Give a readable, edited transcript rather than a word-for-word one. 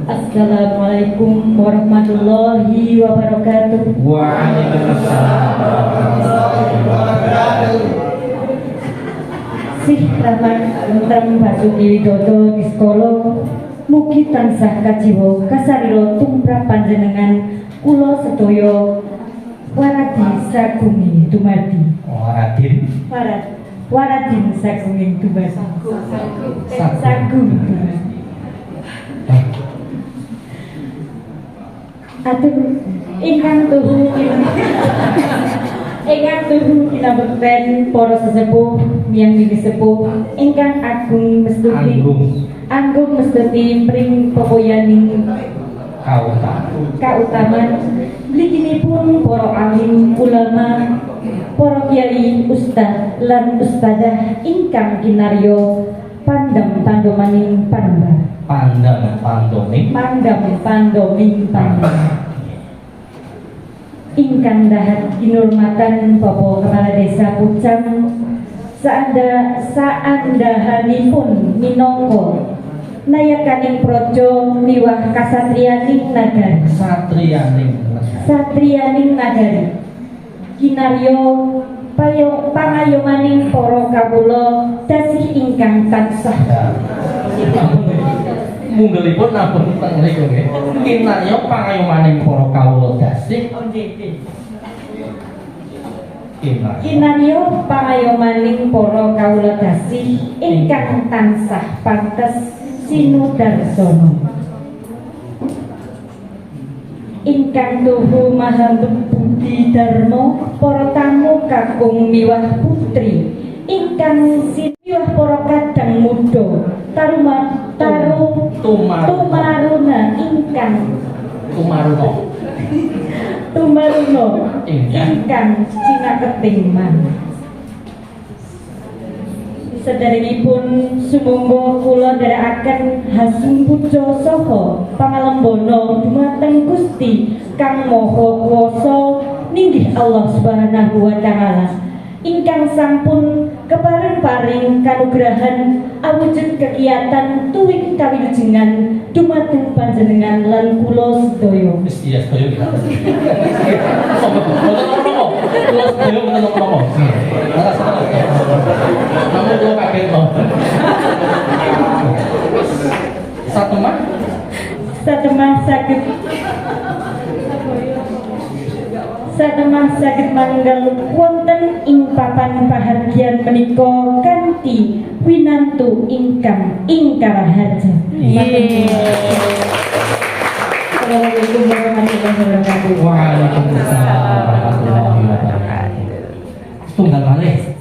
Assalamualaikum warahmatullahi wabarakatuh. Waalaikumsalam warahmatullahi wabarakatuh. Sih Rahman Tentrem Basuki Widodo di sekolah mugi tansah kajiwa kasarilo tumrap panjenengan kula sedaya waradi sagunging dumadi. Waradin sagunging dumadi. Sagung. Atur ingkang tuhu kinabekten para sesepuh miyang niki sepuh ingkang agung mestuti pring pepoyaning kautaman mliginipun para alim ulama, para kiai, ustaz lan ustadzah ingkang kinarya pandam-pandomaning panda. Pandam-pandoming panda. Ingkang dahat kinurmatan Bapak Kepala Desa Pucang saandahanipun minangka nayakaning praja miwah kasatriyaning nagari kinarya pangayomaning para kawula tasih ingkang tansah munggelipun napun mriku nggih. Kinarya pangayomaning para kawula dasih. Kinarya pangayomaning para kawula dasih ingkang tansah pantes sinudarsana. Ingkang tuhu maha budi dharma para tamu kakung miwah putri ingkang sinuwah para kadang muda tumaruna ingkang cinaketing man. Sederengipun sumangga kula nderekaken hasung puja saha pangalembana dumateng Gusti Kang Maha Kuwasa ninggih Allah Subhanahu wa taala ingkang sampun keparing-paring kanugrahan awujud kegiatan tuwin kawilujengan dumateng panjenengan lan kula sedaya. Wis iya sedaya kita. Kula sedaya mboten apa-apa. Namun kula kaget to. Satemah saged manggal wonten ing papan pahargyan menika kanthi winantu ingkang ingkaraharja. Assalamualaikum warahmatullahi wabarakatuh. Waalaikumsalam.